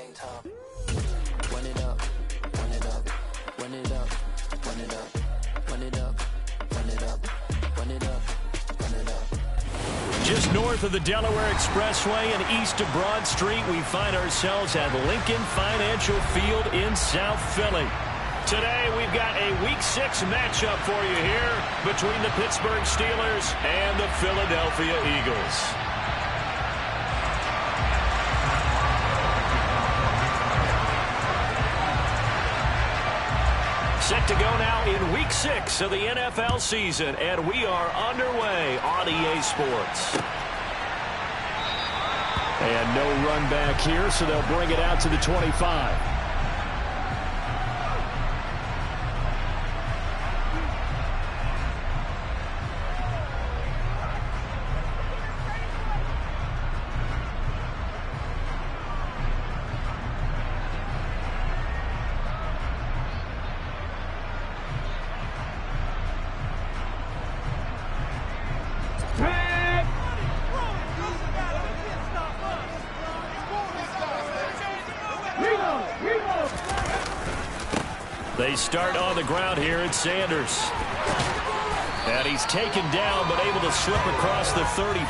same time. Run it up, run it up, run it up, run it up, run it up, run it up, run it up, run it up. Just north of the Delaware Expressway and east of Broad Street, we find ourselves at Lincoln Financial Field in South Philly. Today, we've got a Week 6 matchup for you here between the Pittsburgh Steelers and the Philadelphia Eagles. Set to go now in Week 6 of the NFL season, and we are underway on EA Sports. And no run back here, so they'll bring it out to the 25. They start on the ground here at Sanders. And he's taken down, but able to slip across the 35.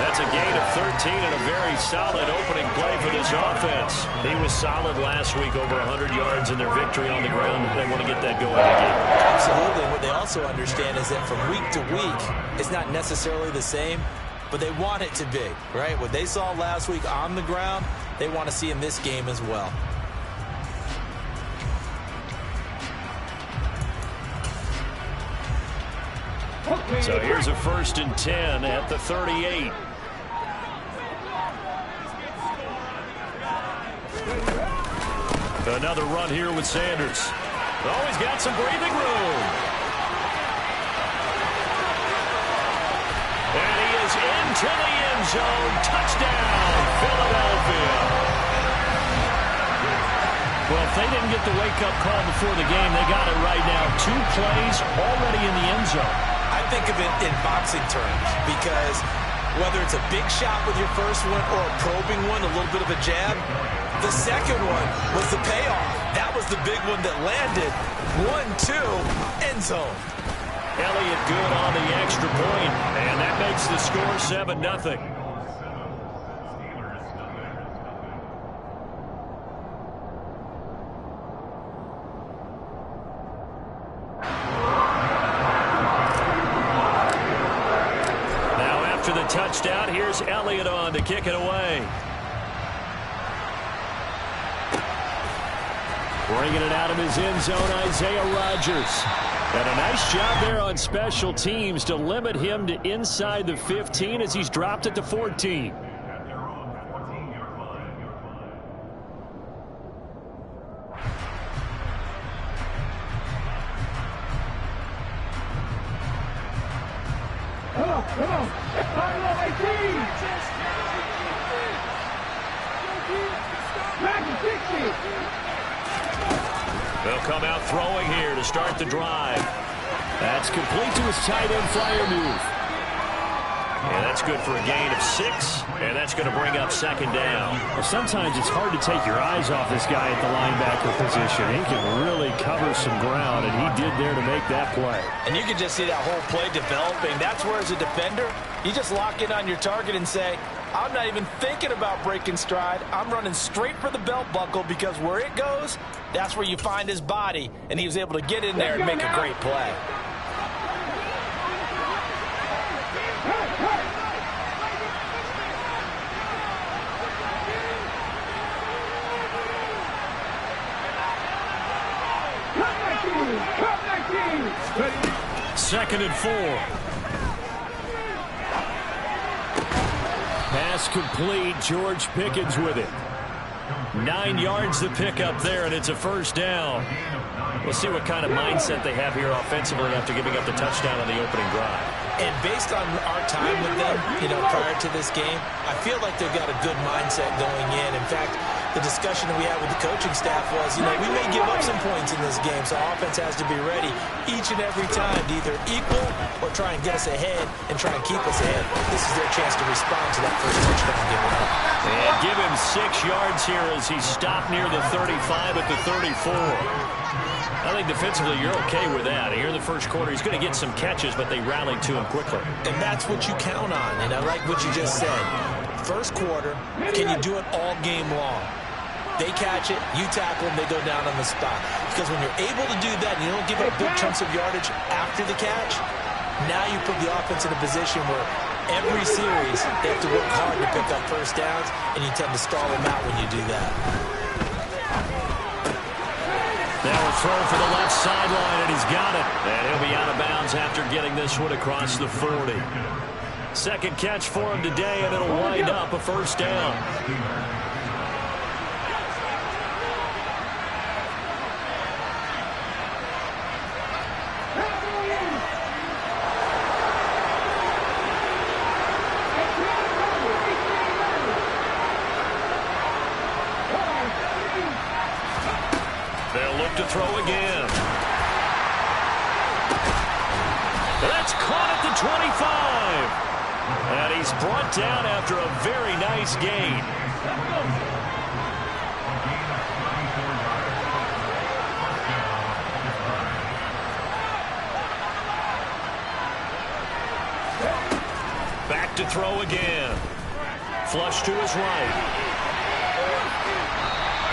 That's a gain of 13 and a very solid opening play for this offense. He was solid last week, over 100 yards in their victory on the ground. They want to get that going again. Absolutely. What they also understand is that from week to week, it's not necessarily the same, but they want it to be, right? What they saw last week on the ground, they want to see in this game as well. So here's a 1st and 10 at the 38. Another run here with Sanders. Oh, he's got some breathing room. And he is into the end zone. Touchdown, Philadelphia. Well, if they didn't get the wake-up call before the game, they got it right now. 2 plays already in the end zone. I think of it in boxing terms, because whether it's a big shot with your first one or a probing one, a little bit of a jab, the second one was the payoff. That was the big one that landed. 1-2, end zone. Elliott good on the extra point, and that makes the score 7-0. Touchdown. Here's Elliott on to kick it away. Bringing it out of his end zone, Isaiah Rodgers. And a nice job there on special teams to limit him to inside the 15 as he's dropped it to 14. Come on. They'll come out throwing here to start the drive. That's complete to his tight end flyer move. And that's good for a gain of 6, and that's going to bring up 2nd down. Well, sometimes it's hard to take your eyes off this guy at the linebacker position. He can really cover some ground, and he did there to make that play. And you can just see that whole play developing. That's where, as a defender, you just lock in on your target and say, I'm not even thinking about breaking stride. I'm running straight for the belt buckle, because where it goes, that's where you find his body. And he was able to get in there and make a great play. Second and 4. Pass complete. George Pickens with it. 9 yards to pick up there, and it's a 1st down. We'll see what kind of mindset they have here offensively after giving up the touchdown on the opening drive. And based on our time with them, prior to this game, I feel like they've got a good mindset going in. In fact, the discussion that we had with the coaching staff was, we may give up some points in this game, so offense has to be ready each and every time to either equal or try and get us ahead and try and keep us ahead. This is their chance to respond to that first touchdown given up. And give him 6 yards here as he stopped near the 35 at the 34. I think defensively you're okay with that. Here in the first quarter, he's going to get some catches, but they rallied to him quickly. And that's what you count on, and I like what you just said. First quarter, can you do it all game long? They catch it, you tackle them, they go down on the spot. Because when you're able to do that and you don't give up big chunks of yardage after the catch, now you put the offense in a position where every series they have to work hard to pick up first downs, and you tend to stall them out when you do that. Now a throw for the left sideline, and he's got it. And he'll be out of bounds after getting this one across the 40. Second catch for him today, and it'll wind up a first down. They'll look to throw again. That's caught at the 25. And he's brought down after a very nice gain. Back to throw again. Flush to his right.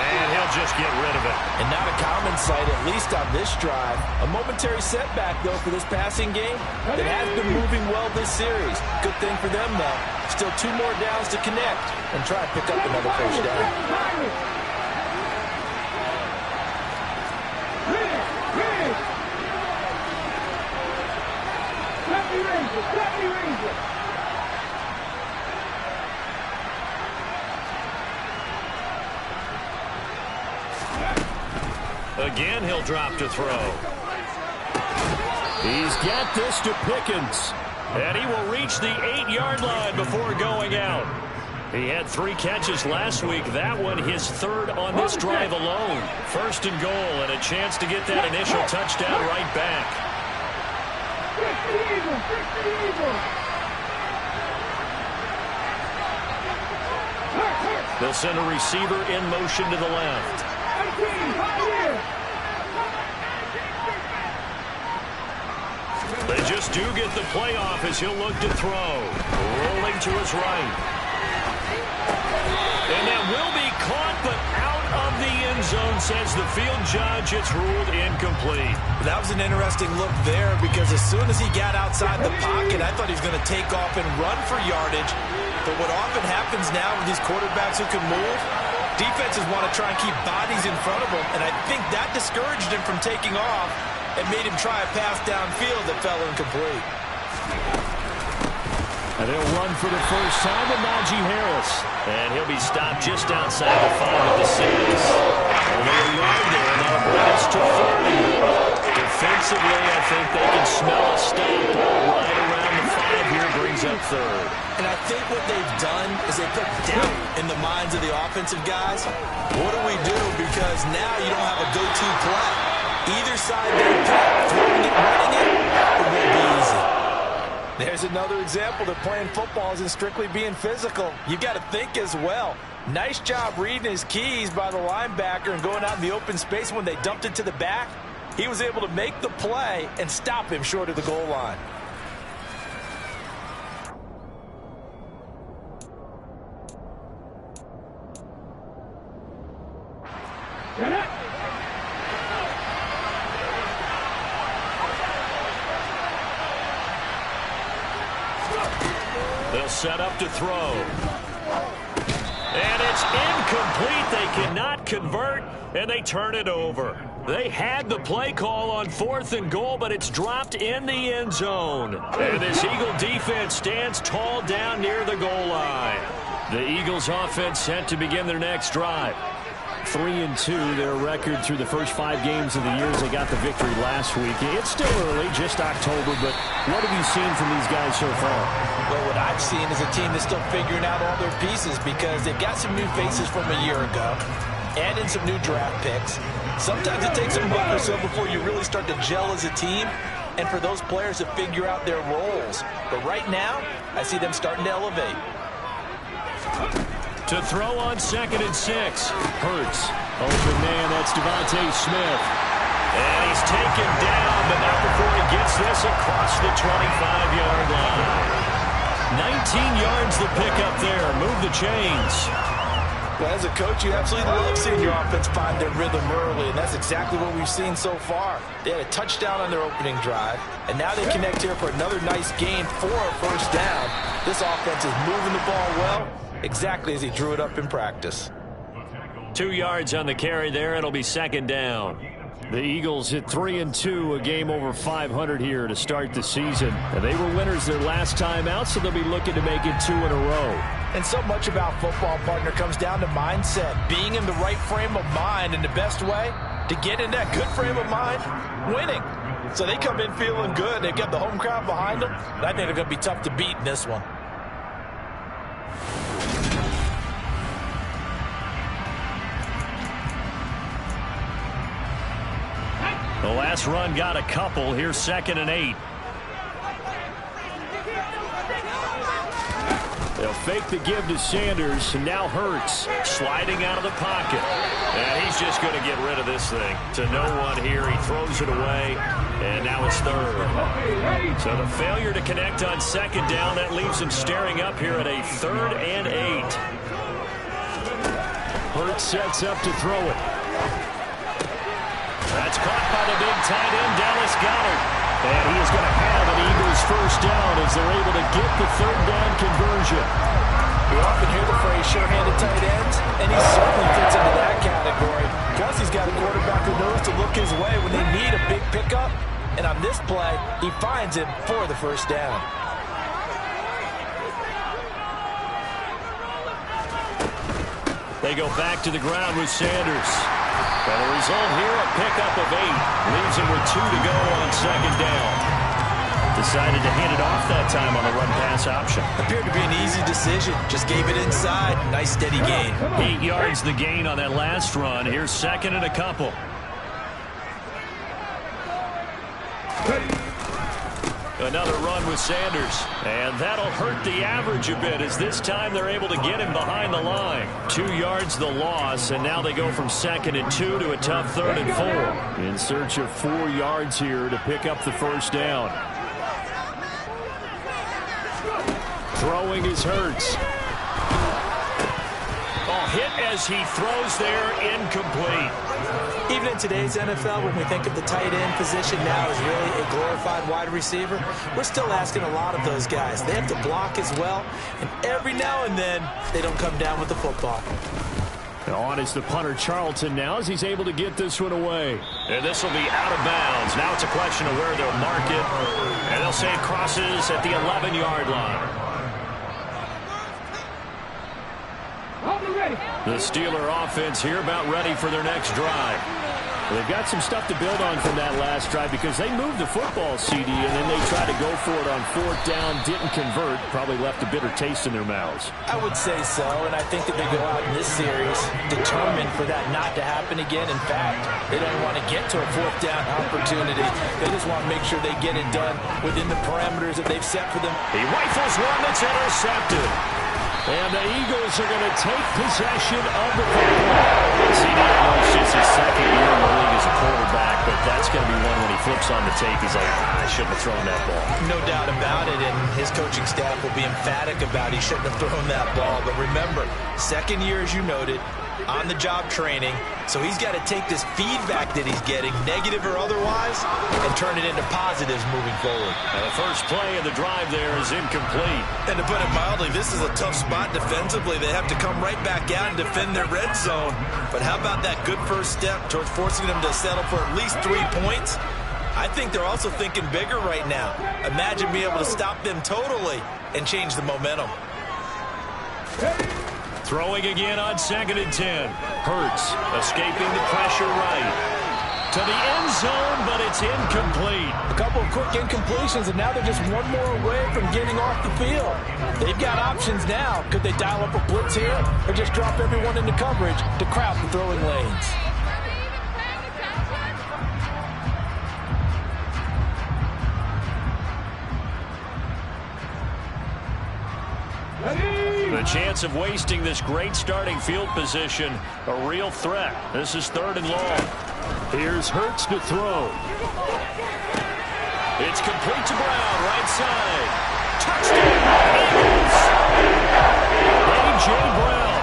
And he'll just get rid of it. And not a common sight, at least on this drive. A momentary setback, though, for this passing game that has been moving well this series. Good thing for them, though. Still 2 more downs to connect and try and pick up another first down. Again, he'll drop to throw. He's got this to Pickens. And he will reach the 8-yard line before going out. He had 3 catches last week. That one his 3rd on this drive alone. First and goal, and a chance to get that initial touchdown right back. They'll send a receiver in motion to the left. They just do get the playoff as he'll look to throw. Rolling to his right. And that will be caught, but out of the end zone, says the field judge. It's ruled incomplete. That was an interesting look there because as soon as he got outside the pocket, I thought he was going to take off and run for yardage. But what often happens now with these quarterbacks who can move, defenses want to try and keep bodies in front of them, and I think that discouraged him from taking off and made him try a pass downfield that fell incomplete. And they'll run for the first time with Najee Harris. And he'll be stopped just outside the 5 at the 6. Only a yard there, and that'll bring us to 30. Defensively, I think they can smell a stop right around the 5 here, brings up 3rd. And I think what they've done is they put doubt in the minds of the offensive guys. What do we do? Because now you don't have a go-to play. Either side they pick, throwing it, running it, it won't be easy. There's another example that playing football isn't strictly being physical. You've got to think as well. Nice job reading his keys by the linebacker and going out in the open space. When they dumped it to the back, he was able to make the play and stop him short of the goal line. They'll set up to throw. And it's incomplete. They cannot convert, and they turn it over. They had the play call on 4th and goal, but it's dropped in the end zone. And this Eagle defense stands tall down near the goal line. The Eagles offense set to begin their next drive. 3-2, their record through the first 5 games of the year as they got the victory last week. It's still early, just October, but what have you seen from these guys so far? Well, what I've seen is a team that's still figuring out all their pieces because they've got some new faces from a year ago and in some new draft picks. Sometimes it takes a month or so before you really start to gel as a team and for those players to figure out their roles. But right now, I see them starting to elevate. To throw on 2nd and 6. Hurts. Open man, that's Devontae Smith. And he's taken down, but not before he gets this across the 25-yard line. 19 yards the pick up there. Move the chains. Well, as a coach, you absolutely love seeing your offense find their rhythm early, and that's exactly what we've seen so far. They had a touchdown on their opening drive, and now they connect here for another nice gain for a first down. This offense is moving the ball well, exactly as he drew it up in practice. 2 yards on the carry there. It'll be 2nd down. The Eagles hit 3-2, a game over 500 here to start the season. And they were winners their last time out, so they'll be looking to make it 2 in a row. And so much about football, partner, comes down to mindset. Being in the right frame of mind, and the best way to get in that good frame of mind, winning. So they come in feeling good. They've got the home crowd behind them. And I think they're going to be tough to beat in this one. The last run got a couple. Here's 2nd and 8. They'll fake the give to Sanders, and now Hurts Sliding out of the pocket. And he's just going to get rid of this thing. To no one here. He throws it away. And now it's 3rd. So the failure to connect on 2nd down, that leaves him staring up here at a 3rd and 8. Hurts sets up to throw it. That's caught by the big tight end, Dallas Goedert. And he is going to have an Eagles first down as they're able to get the 3rd down conversion. We often hear the phrase sure-handed tight ends, and he certainly fits into that category. Plus, he's got a quarterback who knows to look his way when they need a big pickup. And on this play, he finds him for the first down. They go back to the ground with Sanders. And the result here, a pickup of 8. Leaves him with 2 to go on 2nd down. Decided to hand it off that time on the run-pass option. Appeared to be an easy decision. Just gave it inside. Nice steady gain. 8 yards the gain on that last run. Here's 2nd and a couple. Another run with Sanders. And that'll hurt the average a bit as this time they're able to get him behind the line. 2 yards the loss, and now they go from 2nd and 2 to a tough 3rd and 4. In search of 4 yards here to pick up the first down. Throwing is Hurts. Hit as he throws there, incomplete. Even in today's NFL, when we think of the tight end position now as really a glorified wide receiver, we're still asking a lot of those guys. They have to block as well, and every now and then, they don't come down with the football. On is the punter Charlton now as he's able to get this one away. And this will be out of bounds. Now it's a question of where they'll mark it, and they'll say it crosses at the 11-yard line. The Steeler offense here about ready for their next drive. Well, they've got some stuff to build on from that last drive because they moved the football, CD, and then they tried to go for it on 4th down, didn't convert, probably left a bitter taste in their mouths. I would say so, and I think that they go out in this series determined for that not to happen again. In fact, they don't want to get to a 4th down opportunity. They just want to make sure they get it done within the parameters that they've set for them. He rifles one that's intercepted. And the Eagles are going to take possession of the football. CD, I know it's just his 2nd year in the league as a quarterback, but that's going to be one when he flips on the tape. He's like, I shouldn't have thrown that ball. No doubt about it, and his coaching staff will be emphatic about he shouldn't have thrown that ball. But remember, 2nd year, as you noted, on-the-job training, so he's got to take this feedback that he's getting, negative or otherwise, and turn it into positives moving forward. And the first play of the drive there is incomplete. And to put it mildly, this is a tough spot defensively. They have to come right back out and defend their red zone. But how about that good first step towards forcing them to settle for at least 3 points? I think they're also thinking bigger right now. Imagine being able to stop them totally and change the momentum. Throwing again on 2nd and 10. Hurts escaping the pressure right. To the end zone, but it's incomplete. A couple of quick incompletions, and now they're just one more away from getting off the field. They've got options now. Could they dial up a blitz here or just drop everyone into coverage to crowd the throwing lanes? The chance of wasting this great starting field position, a real threat. This is 3rd and long. Here's Hurts to throw. It's complete to Brown, right side. Touchdown, Eagles! A.J. Brown,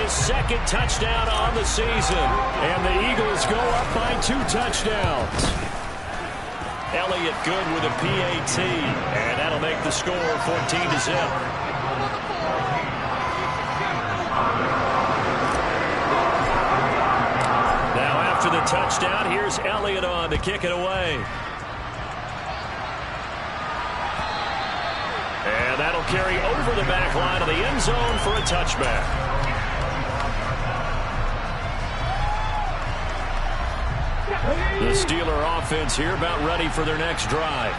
his 2nd touchdown on the season. And the Eagles go up by 2 touchdowns. Elliott good with a PAT. And that'll make the score 14-0. After the touchdown, here's Elliott on to kick it away. And that'll carry over the back line of the end zone for a touchback. The Steeler offense here about ready for their next drive.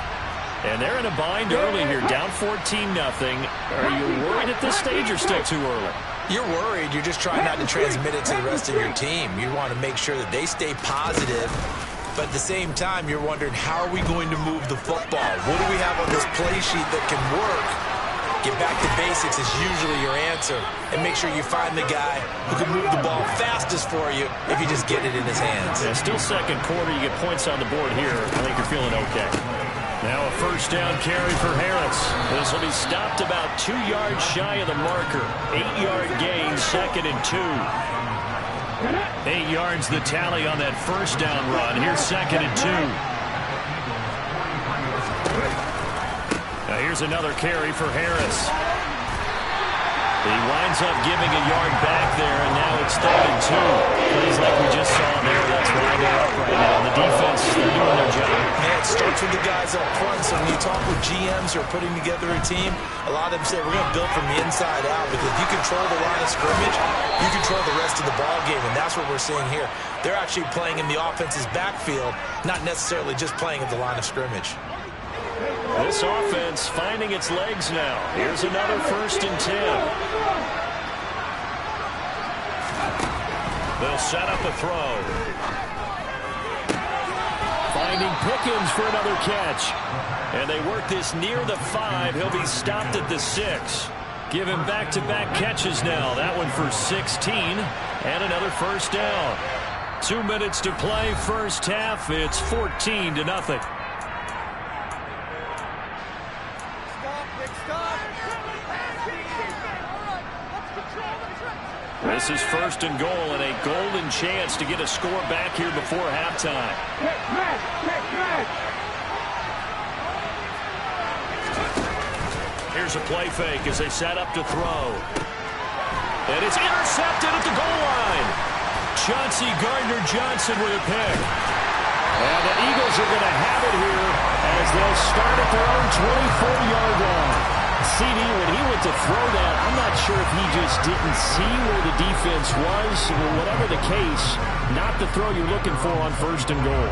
And they're in a bind early here, down 14-0. Are you worried at this stage or still too early? You're worried. You're just trying not to transmit it to the rest of your team. You want to make sure that they stay positive. But at the same time, you're wondering, how are we going to move the football? What do we have on this play sheet that can work? Get back to basics is usually your answer. And make sure you find the guy who can move the ball fastest for you if you just get it in his hands. Yeah, still 2nd quarter. You get points on the board here. I think you're feeling okay. Now a 1st down carry for Harris. This will be stopped about 2 yards shy of the marker. 8-yard gain, 2nd and 2. 8 yards the tally on that 1st down run. Here's 2nd and 2. Now here's another carry for Harris. He winds up giving a yard back there, and now it's 3rd and 2. Plays like we just saw there. That's why they're up right now. The defense, they're doing their job. Man, it starts with the guys up front. So when you talk with GMs who are putting together a team, a lot of them say we're going to build from the inside out, because if you control the line of scrimmage, you control the rest of the ball game, and that's what we're seeing here. They're actually playing in the offense's backfield, not necessarily just playing at the line of scrimmage. This offense finding its legs now. Here's another 1st and 10. They'll set up a throw. Finding Pickens for another catch. And they work this near the 5. He'll be stopped at the 6. Give him back-to-back catches now. That one for 16. And another 1st down. 2 minutes to play, 1st half. It's 14-0. This is 1st and goal, and a golden chance to get a score back here before halftime. Here's a play fake as they set up to throw. And it's intercepted at the goal line. Chauncey Gardner-Johnson with a pick. And the Eagles are going to have it here as they'll start at their own 24-yard line. CD, when he went to throw that, I'm not sure if he just didn't see where the defense was. Whatever the case, not the throw you're looking for on 1st and goal.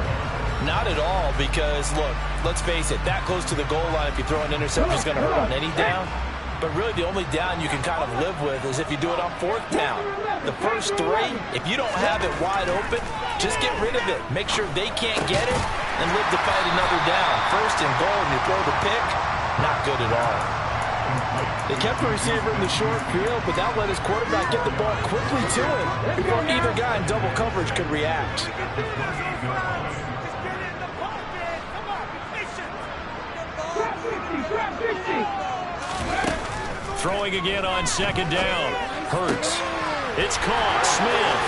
Not at all, because, look, let's face it, that close to the goal line, if you throw an interception, is going to hurt on any down. But really, the only down you can kind of live with is if you do it on 4th down. The first 3, if you don't have it wide open, just get rid of it. Make sure they can't get it and live to fight another down. 1st and goal, and you throw the pick, not good at all. They kept the receiver in the short field, but that let his quarterback get the ball quickly to him before either guy in double coverage could react. Throwing again on 2nd down. Hurts. It's caught. Smith.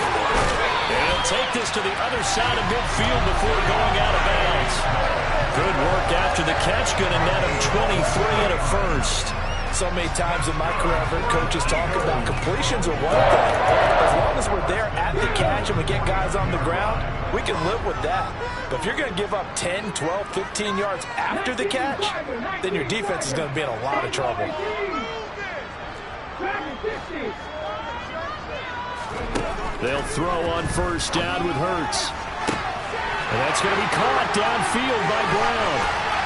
And he'll take this to the other side of midfield before going out of bounds. Good work after the catch. Going to net him 23 and a 1st. So many times in my career, I've heard coaches talk about completions are one thing. As long as we're there at the catch and we get guys on the ground, we can live with that. But if you're going to give up 10, 12, 15 yards after the catch, then your defense is going to be in a lot of trouble. They'll throw on first down with Hurts. And that's going to be caught downfield by Brown.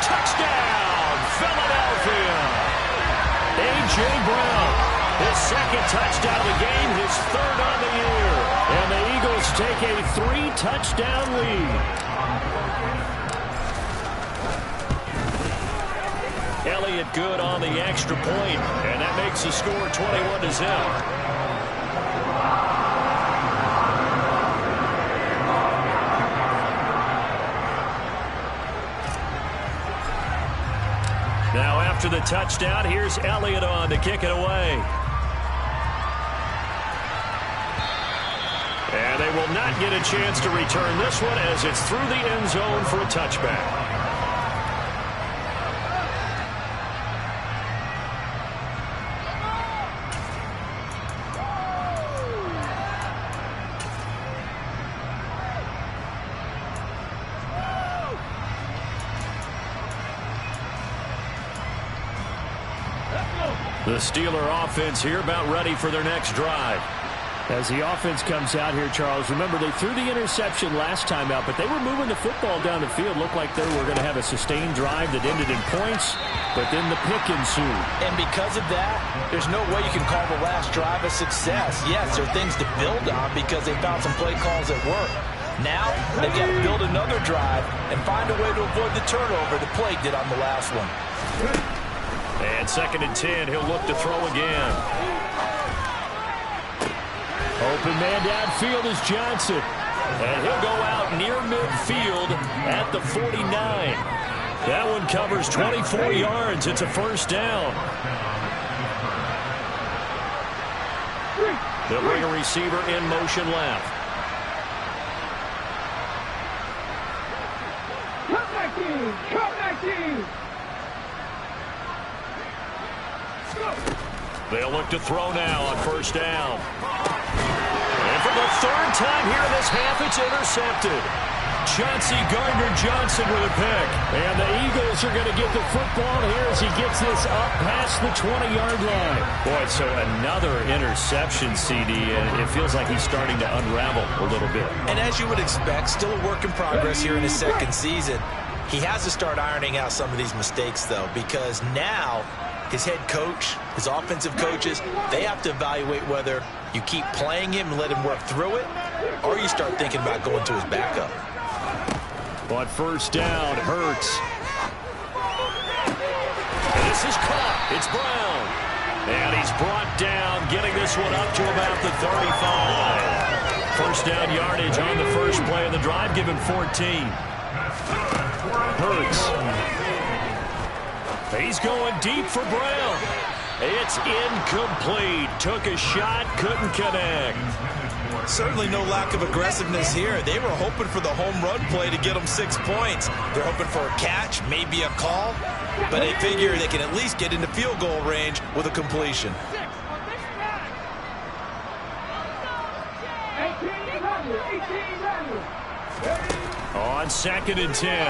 Touchdown, Philadelphia! A.J. Brown, his second touchdown of the game, his third on the year. And the Eagles take a 3-touchdown lead. Elliott good on the extra point, and that makes the score 21-0. Now after the touchdown, here's Elliott on to kick it away. And they will not get a chance to return this one as it's through the end zone for a touchback. The Steeler offense here about ready for their next drive. As the offense comes out here, Charles, remember they threw the interception last time out, but they were moving the football down the field. Looked like they were going to have a sustained drive that ended in points, but then the pick ensued. And because of that, there's no way you can call the last drive a success. Yes, there are things to build on because they found some play calls that work. Now, they've got to build another drive and find a way to avoid the turnover the play did on the last one. And 2nd and 10, he'll look to throw again. Open man downfield is Johnson. And he'll go out near midfield at the 49. That one covers 24 yards. It's a first down. They'll bring a receiver in motion left. Come back team. They'll look to throw now on first down. And for the third time here in this half, it's intercepted. Chauncey Gardner-Johnson with a pick. And the Eagles are going to get the football here as he gets this up past the 20-yard line. Boy, so another interception, CD, and it feels like he's starting to unravel a little bit. And as you would expect, still a work in progress here in his second season. He has to start ironing out some of these mistakes, though, because now his head coach, his offensive coaches, they have to evaluate whether you keep playing him and let him work through it, or you start thinking about going to his backup. On first down, Hurts. And this is caught. It's Brown. And he's brought down, getting this one up to about the 35. First down yardage on the first play of the drive, given 14. Hurts. He's going deep for Brown. It's incomplete. Took a shot, couldn't connect. Certainly no lack of aggressiveness here. They were hoping for the home run play to get them 6 points. They're hoping for a catch, maybe a call, but they figure they can at least get into field goal range with a completion. On 2nd and 10,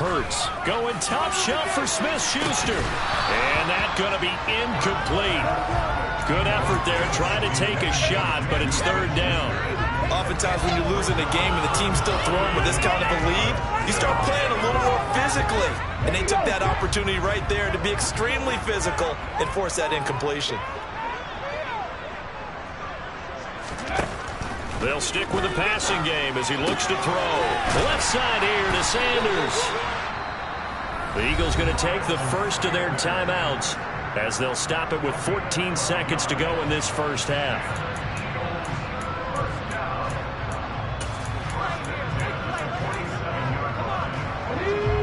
Hurts going top shelf for Smith-Schuster. And that's going to be incomplete. Good effort there trying to take a shot, but it's third down. Oftentimes when you're losing a game and the team's still throwing with this kind of a lead, you start playing a little more physically. And they took that opportunity right there to be extremely physical and force that incompletion. They'll stick with the passing game as he looks to throw. Left side here to Sanders. The Eagles going to take the first of their timeouts as they'll stop it with 14 seconds to go in this first half.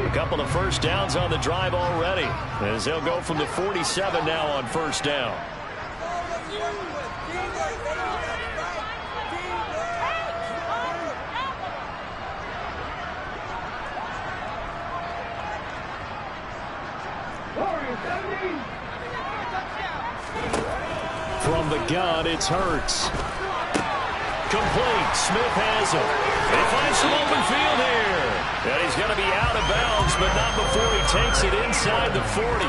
A couple of first downs on the drive already as they'll go from the 47 now on first down. From the gun, it's Hurts. Complete. Smith has him. They find some open field here. And he's going to be out of bounds, but not before he takes it inside the 40.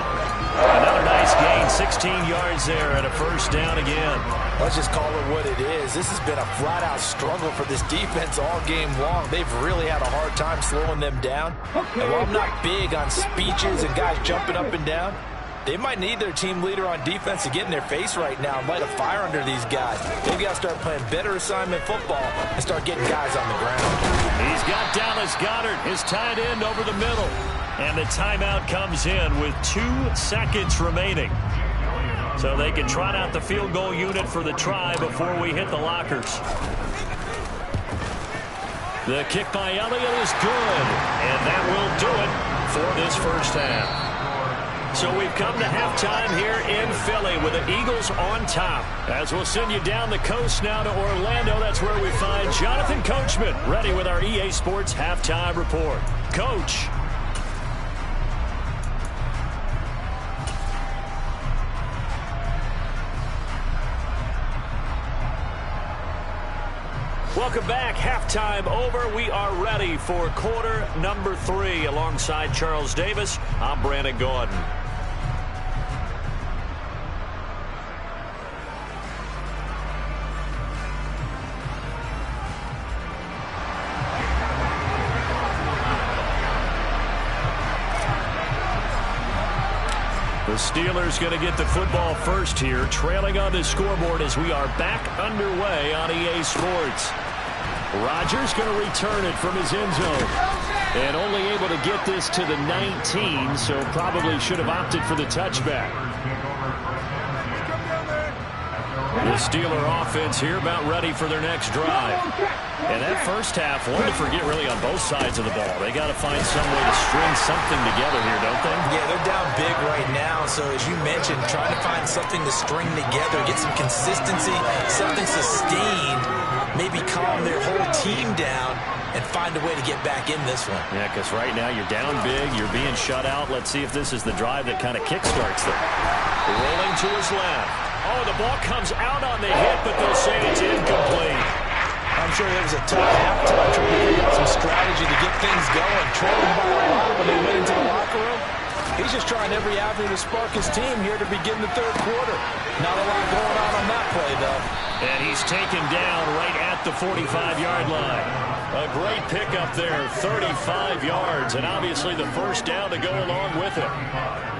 Another nice gain, 16 yards there and a first down again. Let's just call it what it is. This has been a flat-out struggle for this defense all game long. They've really had a hard time slowing them down. And while I'm not big on speeches and guys jumping up and down, they might need their team leader on defense to get in their face right now and light a fire under these guys. They've got to start playing better assignment football and start getting guys on the ground. He's got Dallas Goedert, his tight end, over the middle. And the timeout comes in with 2 seconds remaining. So they can trot out the field goal unit for the try before we hit the lockers. The kick by Elliott is good. And that will do it for this first half. So we've come to halftime here in Philly with the Eagles on top. As we'll send you down the coast now to Orlando, that's where we find Jonathan Coachman ready with our EA Sports halftime report. Coach. Welcome back. Halftime over. We are ready for quarter number 3. Alongside Charles Davis, I'm Brandon Gordon. The Steelers going to get the football first here, trailing on the scoreboard as we are back underway on EA Sports. Rodgers going to return it from his end zone. And only able to get this to the 19, so probably should have opted for the touchback. The Steeler offense here about ready for their next drive. And that first half, one to forget really on both sides of the ball. They got to find some way to string something together here, don't they? Yeah, they're down big right now. So as you mentioned, trying to find something to string together, get some consistency, something sustained, maybe calm their whole team down and find a way to get back in this one. Yeah, because right now you're down big, you're being shut out. Let's see if this is the drive that kind of kickstarts them. Rolling to his left. Oh, the ball comes out on the hit, but they'll say it's incomplete. I'm sure it was a tough halftime trying to figure out some strategy to get things going. Trailing by a lot when they went into the locker room. He's just trying every avenue to spark his team here to begin the third quarter. Not a lot going on that play, though. And he's taken down right at the 45-yard line. A great pickup there, 35 yards, and obviously the first down to go along with it.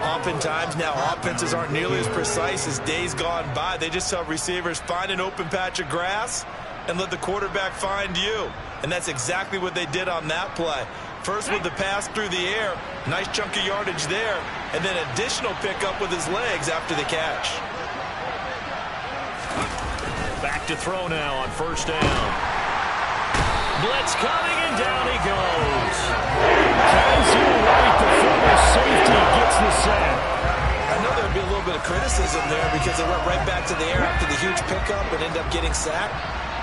Oftentimes now offenses aren't nearly as precise as days gone by. They just tell receivers, find an open patch of grass and let the quarterback find you. And that's exactly what they did on that play. First with the pass through the air, nice chunk of yardage there, and then additional pickup with his legs after the catch. Back to throw now on first down. Blitz coming, and down he goes. Kaiser White, the former safety, gets the sack. I know there'd be a little bit of criticism there because they went right back to the air after the huge pickup and end up getting sacked.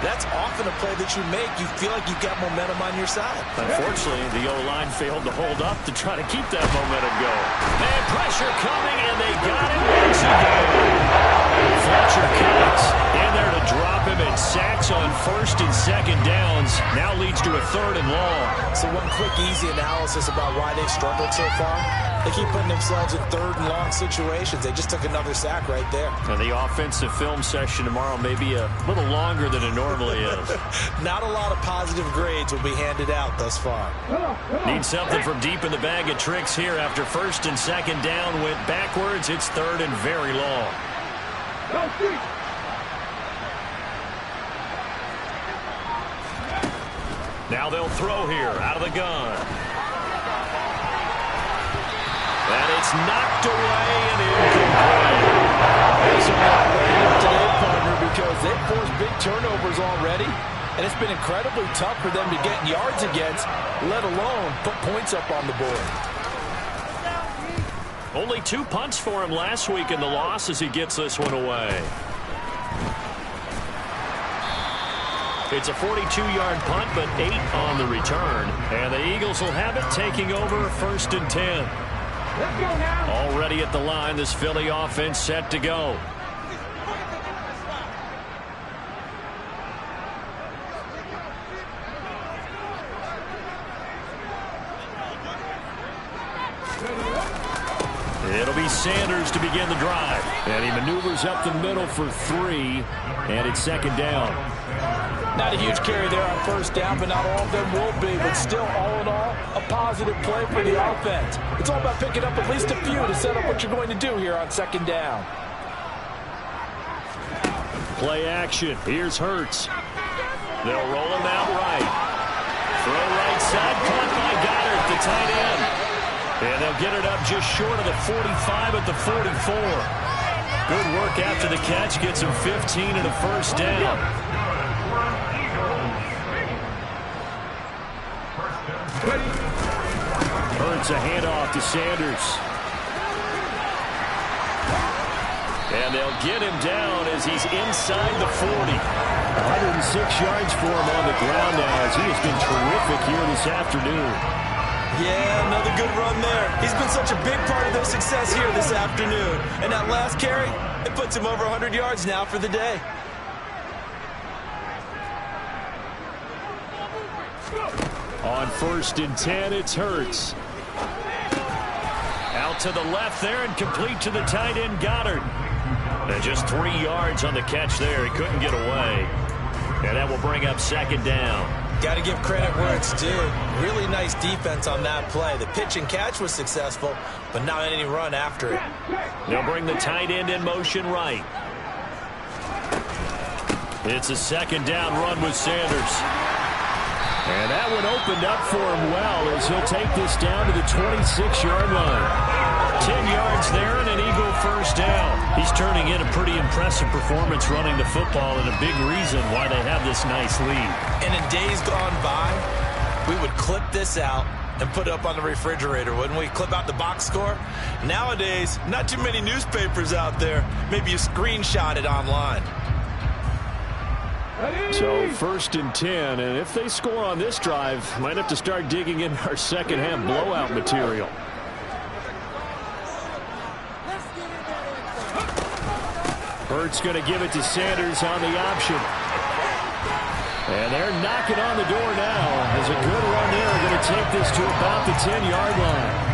That's often a play that you make. You feel like you've got momentum on your side. Unfortunately, the O-line failed to hold up to try to keep that momentum going. And pressure coming, and they got him once again. Fletcher Cox in there to drop him, and sacks on first and second downs. Now leads to a third and long. So one quick, easy analysis about why they've struggled so far. They keep putting themselves in third and long situations. They just took another sack right there. Now the offensive film session tomorrow may be a little longer than it normally is. Not a lot of positive grades will be handed out thus far. Need something from deep in the bag of tricks here. After first and second down went backwards, it's third and very long. Now they'll throw here out of the gun. And it's knocked away and incomplete. There's a lot right up today, partner, because they've forced big turnovers already, and it's been incredibly tough for them to get yards against, let alone put points up on the board. Only 2 punts for him last week in the loss as he gets this one away. It's a 42-yard punt, but 8 on the return. And the Eagles will have it, taking over first and 10. Already at the line, this Philly offense set to go. It'll be Sanders to begin the drive. And he maneuvers up the middle for 3, and it's second down. Not a huge carry there on first down, but not all of them will be. But still, all in all, a positive play for the offense. It's all about picking up at least a few to set up what you're going to do here on second down. Play action. Here's Hurts. They'll roll him out right. Throw right side, caught by Goddard, the tight end. And they'll get it up just short of the 45 at the 44. Good work after the catch. Gets him 15 and a first down. Hurts a handoff to Sanders. And they'll get him down as he's inside the 40. 106 yards for him on the ground now as he has been terrific here this afternoon. Yeah, another good run there. He's been such a big part of their success here this afternoon. And that last carry, it puts him over 100 yards now for the day. On 1st and 10, it's Hurts. Out to the left there and complete to the tight end, Goddard. And just 3 yards on the catch there. He couldn't get away. And that will bring up second down. Got to give credit where it's due. Really nice defense on that play. The pitch and catch was successful, but not any run after it. They'll bring the tight end in motion right. It's a second down run with Sanders. And that one opened up for him well as he'll take this down to the 26-yard line. 10 yards there and an Eagle first down. He's turning in a pretty impressive performance running the football and a big reason why they have this nice lead. And in days gone by, we would clip this out and put it up on the refrigerator, wouldn't we? Clip out the box score. Nowadays, not too many newspapers out there. Maybe you screenshot it online. So 1st and 10, and if they score on this drive, might have to start digging in our second half blowout material. Hurts going to give it to Sanders on the option. And they're knocking on the door now. As a good run there, going to take this to about the 10-yard line.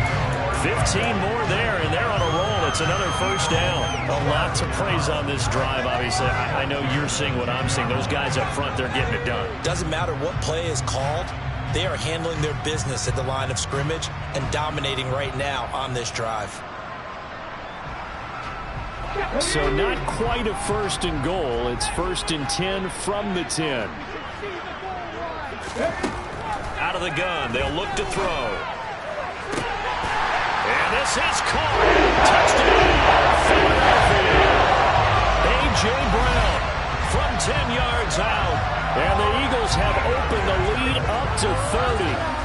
15 more there, and they're on a roll. It's another first down. A lot to praise on this drive, obviously. I know you're seeing what I'm seeing. Those guys up front, they're getting it done. Doesn't matter what play is called. They are handling their business at the line of scrimmage and dominating right now on this drive. So not quite a 1st and goal. It's 1st and 10 from the 10. Out of the gun. They'll look to throw. And this is caught. Touchdown, Philadelphia. A.J. Brown from 10 yards out. And the Eagles have opened the lead up to 30.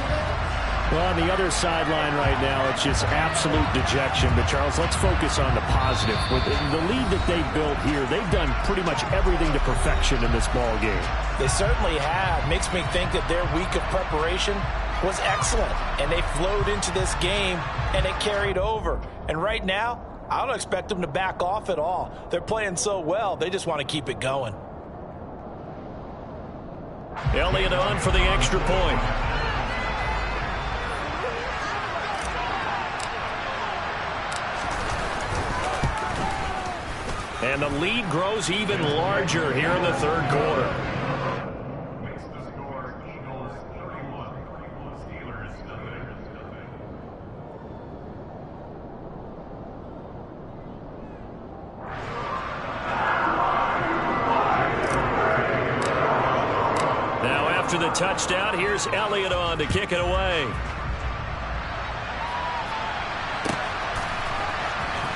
Well, on the other sideline right now, it's just absolute dejection. But, Charles, let's focus on the positive. With the lead that they built here, they've done pretty much everything to perfection in this ball game. They certainly have. Makes me think that their week of preparation was excellent. And they flowed into this game, and it carried over. And right now, I don't expect them to back off at all. They're playing so well, they just want to keep it going. Elliott on for the extra point. And the lead grows even larger here in the third quarter. Now after the touchdown, here's Elliott on to kick it away.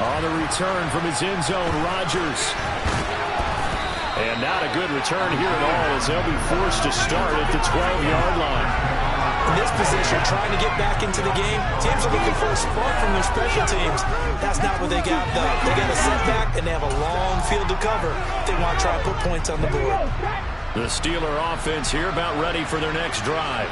On the return from his end zone, Rodgers. And not a good return here at all as they'll be forced to start at the 12-yard line. In this position, trying to get back into the game, teams are looking for a spark from their special teams. That's not what they got, though. They got a setback, and they have a long field to cover. They want to try and put points on the board. The Steeler offense here about ready for their next drive.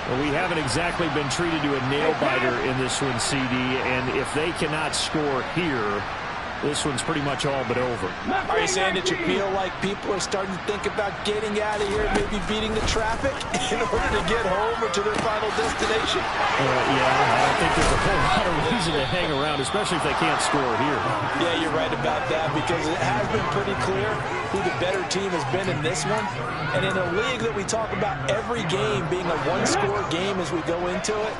Well, we haven't exactly been treated to a nail-biter in this one, CD, and if they cannot score here, this one's pretty much all but over. Are you saying that you feel like people are starting to think about getting out of here, maybe beating the traffic in order to get home or to their final destination? Yeah, I don't think there's a whole lot of reason to hang around, especially if they can't score here. Yeah, you're right about that, because it has been pretty clear who the better team has been in this one. And in a league that we talk about every game being a one-score game as we go into it,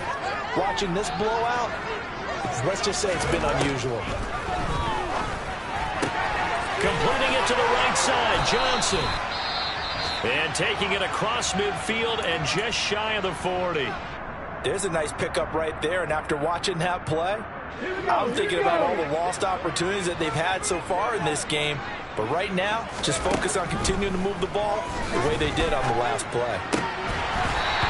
watching this blowout, let's just say it's been unusual. Completing it to the right side, Johnson. And taking it across midfield and just shy of the 40. There's a nice pickup right there, and after watching that play, I'm thinking about all the lost opportunities that they've had so far in this game. But right now, just focus on continuing to move the ball the way they did on the last play.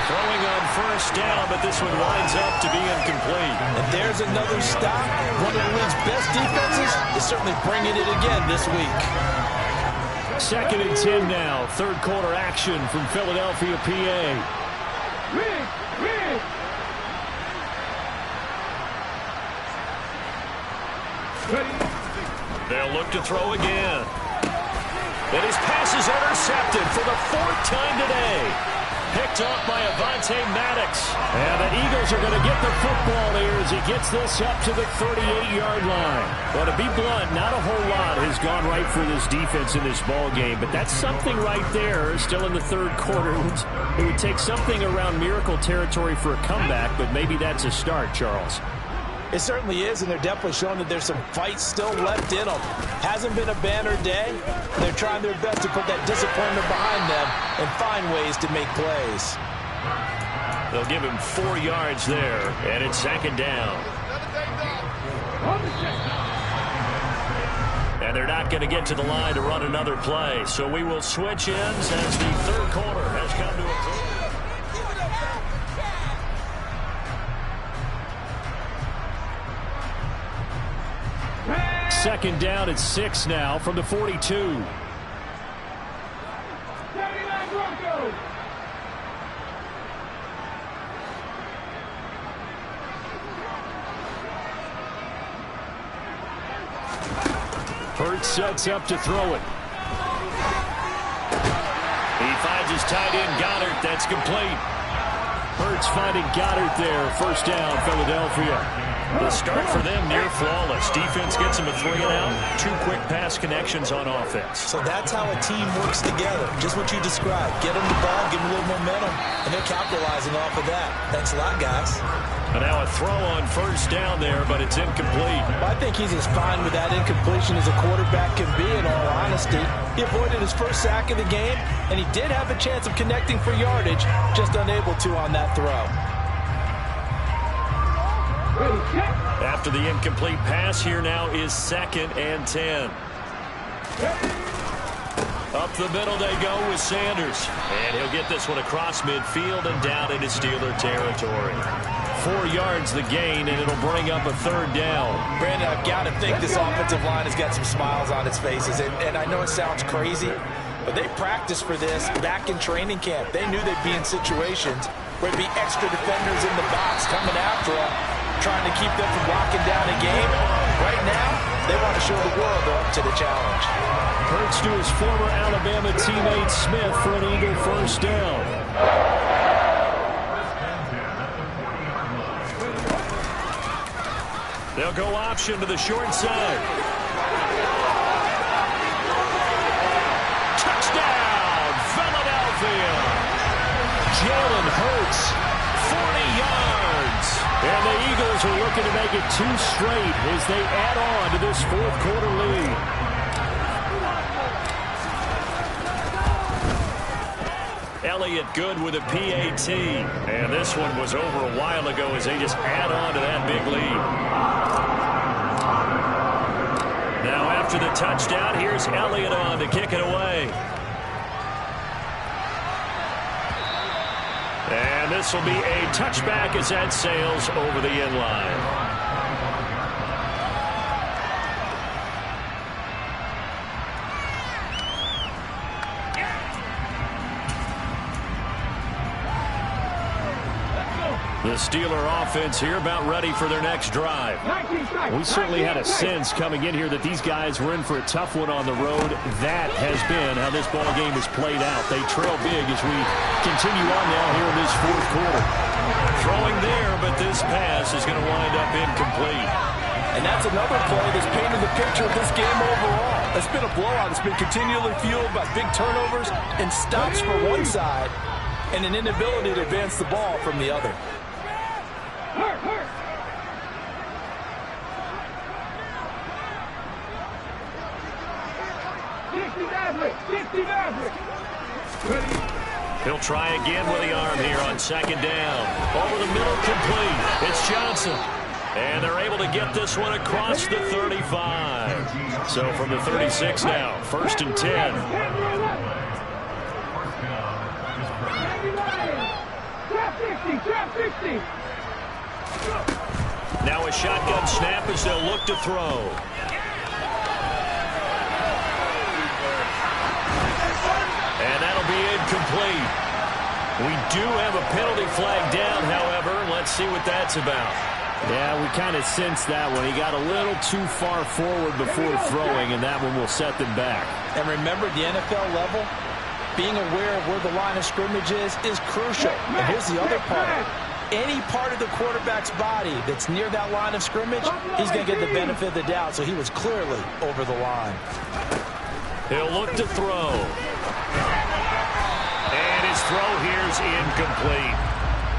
Throwing on first down, but this one winds up to be incomplete. And there's another stop. One of the league's best defenses is certainly bringing it again this week. 2nd and 10 now. Third quarter action from Philadelphia, PA. They'll look to throw again. And his pass is intercepted for the 4th time today. Picked up by Avonte Maddox. And the Eagles are going to get the football here as he gets this up to the 38-yard line. Well, to be blunt, not a whole lot has gone right for this defense in this ball game, but that's something right there. Still in the third quarter. It would take something around miracle territory for a comeback, but maybe that's a start, Charles. It certainly is, and they're definitely showing that there's some fight still left in them. Hasn't been a banner day. They're trying their best to put that disappointment behind them and find ways to make plays. They'll give him 4 yards there, and it's 2nd down. And they're not going to get to the line to run another play, so we will switch ends as the third quarter has come to a close. 2nd down at 6 now from the 42. 79 Broncos. Hurts sets up to throw it. He finds his tight end, Goddard. That's complete. Hurts finding Goddard there. First down, Philadelphia. The start for them near flawless. Defense gets him a 3 and out. 2 quick pass connections on offense. So that's how a team works together. Just what you described. Get them the ball, give them a little momentum, and they're capitalizing off of that. Thanks a lot, guys. And now a throw on first down there, but it's incomplete. Well, I think he's as fine with that incompletion as a quarterback can be, in all honesty. He avoided his first sack of the game, and he did have a chance of connecting for yardage, just unable to on that throw. After the incomplete pass, here now is 2nd and 10. Up the middle they go with Sanders. And he'll get this one across midfield and down into Steeler territory. 4 yards the gain, and it'll bring up a 3rd down. Brandon, I've got to think this offensive line has got some smiles on its faces. And I know it sounds crazy, but they practiced for this back in training camp. They knew they'd be in situations where there'd be extra defenders in the box coming after them, trying to keep them from locking down a game. Right now, they want to show the world they're up to the challenge. Hurts to his former Alabama teammate Smith for an Eagle first down. They'll go option to the short side. Touchdown, Philadelphia! Jalen Hurts, 40 yards. and the Eagles are looking to make it 2 straight as they add on to this 4th quarter lead. Elliott good with a PAT. And this one was over a while ago as they just add on to that big lead. Now after the touchdown, here's Elliott on to kick it away. And this will be a touchback as that sails over the end line. The Steeler offense here about ready for their next drive. We certainly had a sense coming in here that these guys were in for a tough one on the road. That has been how this ball game has played out. They trail big as we continue on now here in this fourth quarter. Throwing there, but this pass is going to wind up incomplete. And that's another play that's painted the picture of this game overall. It's been a blowout. It's been continually fueled by big turnovers and stops for one side and an inability to advance the ball from the other. He'll try again with the arm here on second down. Over the middle, complete. It's Johnson. And they're able to get this one across the 35. So from the 36 now, 1st and 10. Now a shotgun snap as they'll look to throw. And that'll be incomplete. We do have a penalty flag down, however. Let's see what that's about. Yeah, we kind of sensed that one. He got a little too far forward before throwing, and that one will set them back. And remember, the NFL level, being aware of where the line of scrimmage is crucial. And here's the other part. Any part of the quarterback's body that's near that line of scrimmage, he's going to get the benefit of the doubt. So he was clearly over the line. He'll look to throw. And his throw here's incomplete.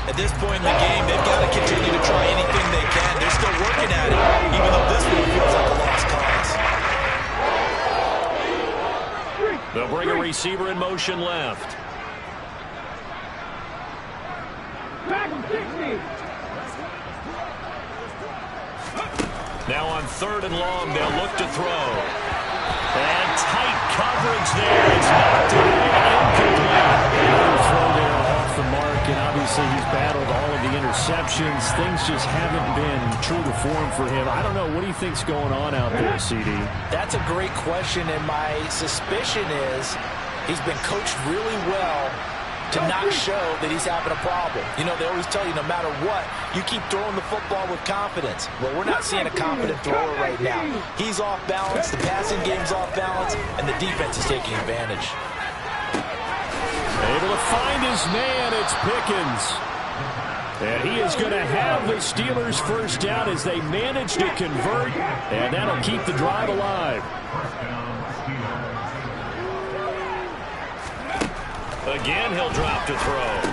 At this point in the game, they've got to continue to try anything they can. They're still working at it, even though this one feels like a lost cause. They'll bring a receiver in motion left. Now on 3rd and long, they'll look to throw. And tight coverage there. It's knocked away, incomplete. Throw there off the mark, and obviously he's battled all of the interceptions. Things just haven't been true to form for him. I don't know. What do you think's going on out there, CD? That's a great question, and my suspicion is he's been coached really well to not show that he's having a problem. You know, they always tell you no matter what, you keep throwing the football with confidence. Well, we're not seeing a confident thrower right now. He's off balance, the passing game's off balance, and the defense is taking advantage. Able to find his man, it's Pickens. And he is going to have the Steelers first down as they manage to convert, and that'll keep the drive alive. Again, he'll drop to throw.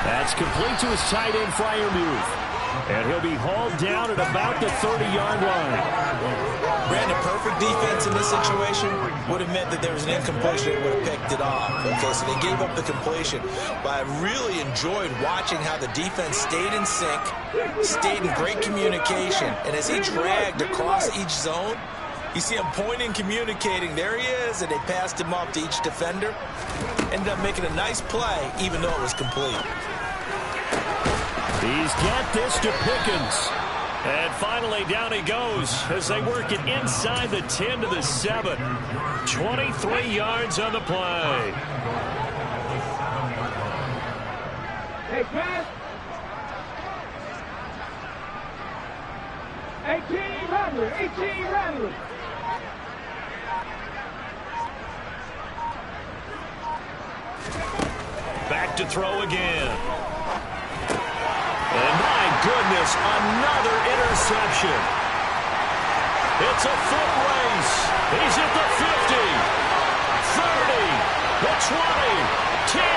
That's complete to his tight end, Freiermuth. And he'll be hauled down at about the 30-yard line. Brandon, perfect defense in this situation would have meant that there was an incompletion. They would have picked it off. Okay, so they gave up the completion. But I really enjoyed watching how the defense stayed in sync, stayed in great communication. And as he dragged across each zone, you see him pointing, communicating. There he is, and they passed him off to each defender. Ended up making a nice play, even though it was complete. He's got this to Pickens. And finally, down he goes as they work it inside the 10 to the 7. 23 yards on the play. Hey, pass. 18 Rattler. Back to throw again. And my goodness, another interception. It's a foot race. He's at the 50, 30, the 20, 10.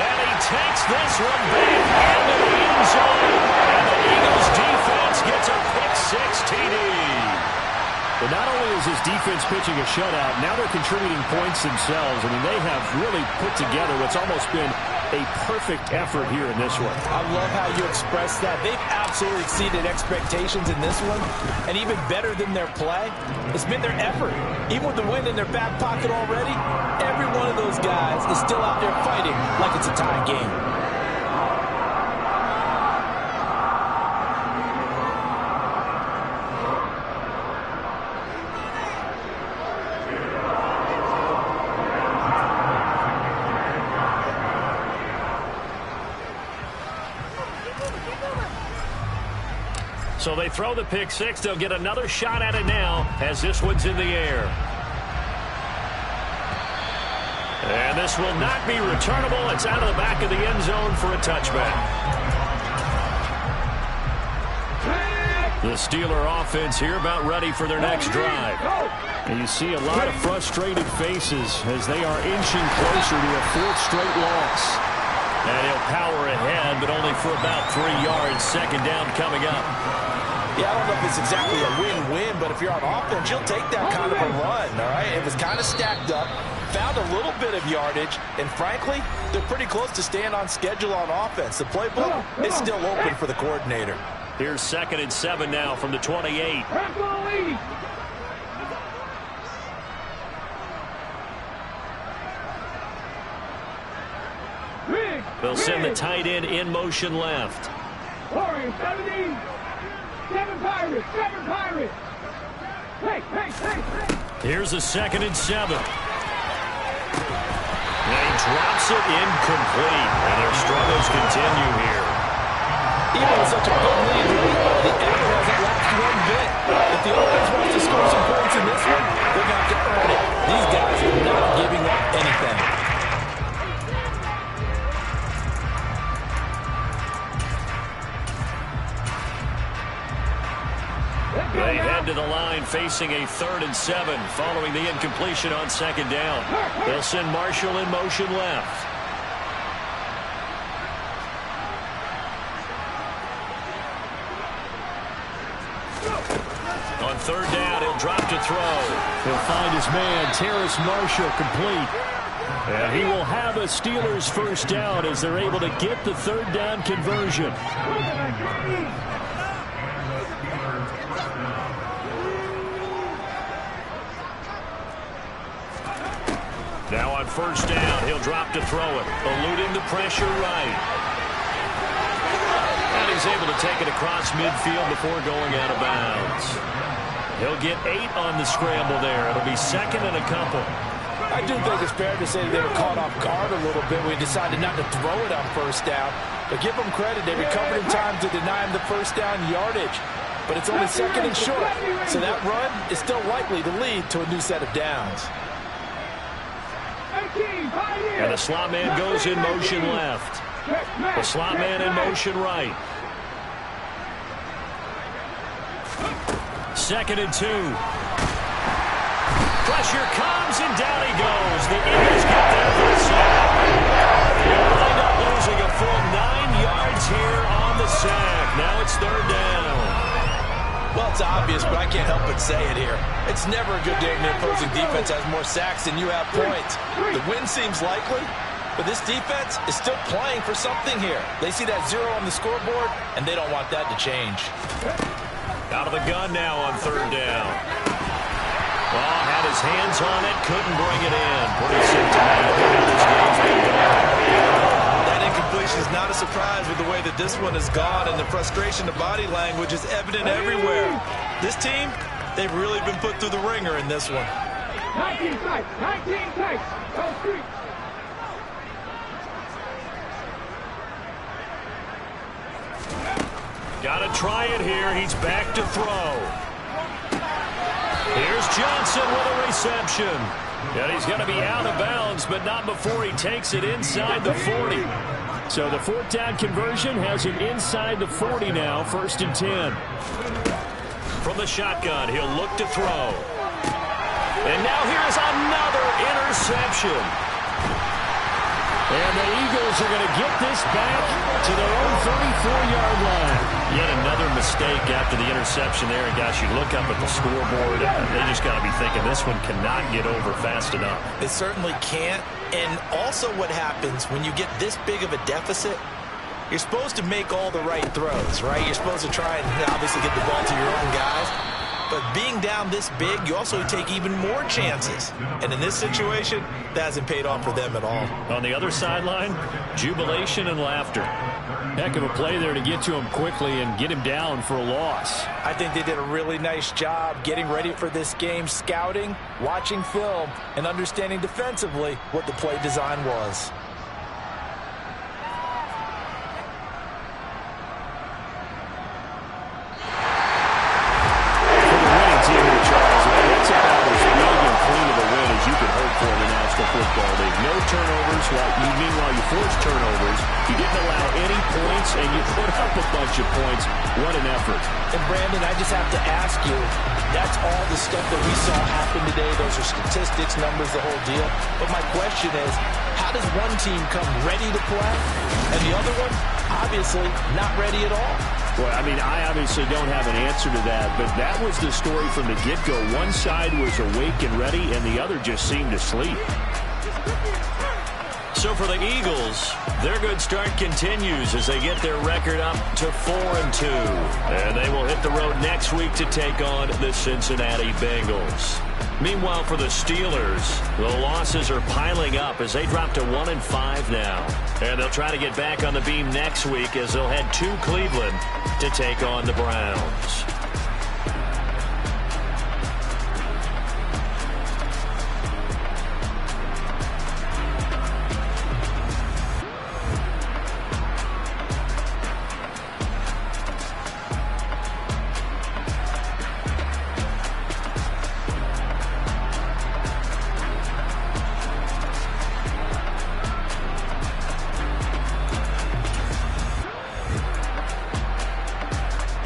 And he takes this one back into the end zone. And the Eagles defense gets a pick-six TD. But not only is his defense pitching a shutout, now they're contributing points themselves. I mean, they have really put together what's almost been a perfect effort here in this one. I love how you express that. They've absolutely exceeded expectations in this one. And even better than their play, it's been their effort. Even with the win in their back pocket already, every one of those guys is still out there fighting like it's a tie game. So they throw the pick six. They'll get another shot at it now as this one's in the air. And this will not be returnable. It's out of the back of the end zone for a touchback. The Steeler offense here about ready for their next drive. And you see a lot of frustrated faces as they are inching closer to a fourth straight loss. And he'll power ahead, but only for about 3 yards. Second down coming up. Yeah, I don't know if it's exactly a win-win, but if you're on offense, you'll take that kind of a run, all right? It was kind of stacked up, found a little bit of yardage, and frankly, they're pretty close to staying on schedule on offense. The playbook is still open for the coordinator. Here's 2nd and 7 now from the 28. They'll send the tight end in motion left. Warriors 70. 7 Pirates. 7 Pirates. Hey. Here's a 2nd and 7. And he drops it incomplete. And their struggles continue here. Even with such a good lead, the effort hasn't lapsed one bit. If the offense wants to score some points in this one, they're going to have to earn it. These guys are not giving up anything. They head to the line facing a 3rd and 7 following the incompletion on 2nd down. They'll send Marshall in motion left. On 3rd down, he'll drop to throw. He'll find his man, Terrace Marshall, complete. And he will have a Steelers first down as they're able to get the 3rd down conversion. Now on 1st down, he'll drop to throw it, eluding the pressure right. And he's able to take it across midfield before going out of bounds. He'll get 8 on the scramble there. It'll be 2nd and a couple. I do think it's fair to say they were caught off guard a little bit. We decided not to throw it on 1st down. But give them credit. They recovered in time to deny him the 1st down yardage. But it's only 2nd and short. So that run is still likely to lead to a new set of downs. And the slot man goes in motion left. The slot man in motion right. 2nd and 2. Pressure comes and down he goes. The Eagles get there for the sack. They'll wind up losing a full 9 yards here on the sack. Now it's 3rd down. Well, it's obvious, but I can't help but say it here. It's never a good day when the opposing defense has more sacks than you have points. The win seems likely, but this defense is still playing for something here. They see that 0 on the scoreboard, and they don't want that to change. Out of the gun now on 3rd down. Well, had his hands on it, couldn't bring it in. Pretty symptomatic. That incompletion is not a surprise with the way that this one has gone, and the frustration, the body language is evident everywhere. This team, they've really been put through the ringer in this one. 19 tights. 19 tights. Go street. Got to try it here. He's back to throw. Here's Johnson with a reception. And he's going to be out of bounds, but not before he takes it inside the 40. So the 4th down conversion has him inside the 40 now, 1st and 10. From the shotgun, he'll look to throw. And now here's another interception. And the Eagles are going to get this back to their own 34-yard line. Yet another mistake after the interception there. And gosh, you look up at the scoreboard, they just got to be thinking this one cannot get over fast enough. It certainly can't. And also what happens when you get this big of a deficit, you're supposed to make all the right throws, right? You're supposed to try and obviously get the ball to your own guys. But being down this big, you also take even more chances. And in this situation, that hasn't paid off for them at all. On the other sideline, jubilation and laughter. Heck of a play there to get to him quickly and get him down for a loss. I think they did a really nice job getting ready for this game, scouting, watching film, and understanding defensively what the play design was. forced turnovers. You didn't allow any points, and you put up a bunch of points. What an effort. And, Brandon, I just have to ask you, that's all the stuff that we saw happen today. Those are statistics, numbers, the whole deal. But my question is, how does one team come ready to play, and the other one, obviously, not ready at all? Well, I mean, I obviously don't have an answer to that, but that was the story from the get-go. One side was awake and ready, and the other just seemed to sleep. So for the Eagles, their good start continues as they get their record up to 4-2. And they will hit the road next week to take on the Cincinnati Bengals. Meanwhile, for the Steelers, the losses are piling up as they drop to 1-5 now. And they'll try to get back on the beam next week as they'll head to Cleveland to take on the Browns.